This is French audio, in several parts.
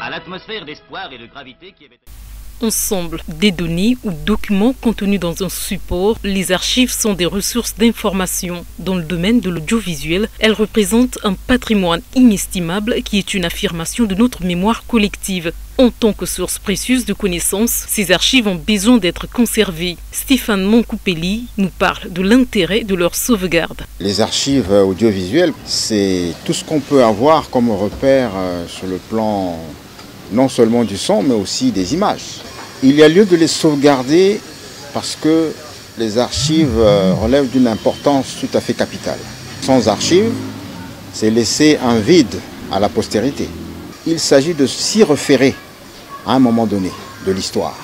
à l'atmosphère d'espoir et de gravité qui avait... Ensemble, des données ou documents contenus dans un support, les archives sont des ressources d'information. Dans le domaine de l'audiovisuel, elles représentent un patrimoine inestimable qui est une affirmation de notre mémoire collective. En tant que source précieuse de connaissances, ces archives ont besoin d'être conservées. Stéphane Moncoupelli nous parle de l'intérêt de leur sauvegarde. Les archives audiovisuelles, c'est tout ce qu'on peut avoir comme repère sur le plan non seulement du son, mais aussi des images. Il y a lieu de les sauvegarder parce que les archives relèvent d'une importance tout à fait capitale. Sans archives, c'est laisser un vide à la postérité. Il s'agit de s'y référer à un moment donné de l'histoire.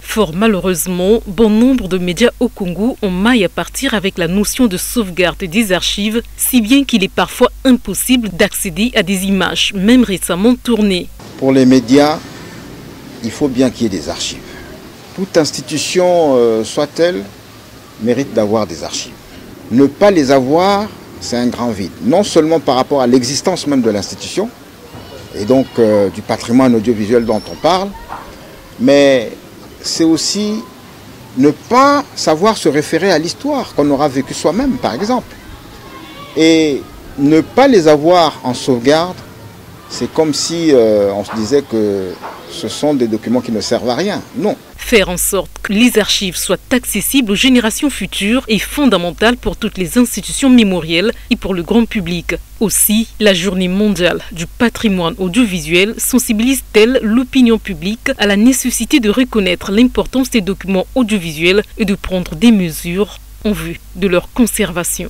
Fort malheureusement, bon nombre de médias au Congo ont maille à partir avec la notion de sauvegarde des archives, si bien qu'il est parfois impossible d'accéder à des images, même récemment tournées. Pour les médias, il faut bien qu'il y ait des archives. Toute institution, soit-elle, mérite d'avoir des archives. Ne pas les avoir, c'est un grand vide. Non seulement par rapport à l'existence même de l'institution, et donc du patrimoine audiovisuel dont on parle, mais c'est aussi ne pas savoir se référer à l'histoire qu'on aura vécue soi-même, par exemple. Et ne pas les avoir en sauvegarde, c'est comme si on se disait que ce sont des documents qui ne servent à rien. Non. Faire en sorte que les archives soient accessibles aux générations futures est fondamental pour toutes les institutions mémorielles et pour le grand public. Aussi, la Journée mondiale du patrimoine audiovisuel sensibilise-t-elle l'opinion publique à la nécessité de reconnaître l'importance des documents audiovisuels et de prendre des mesures en vue de leur conservation.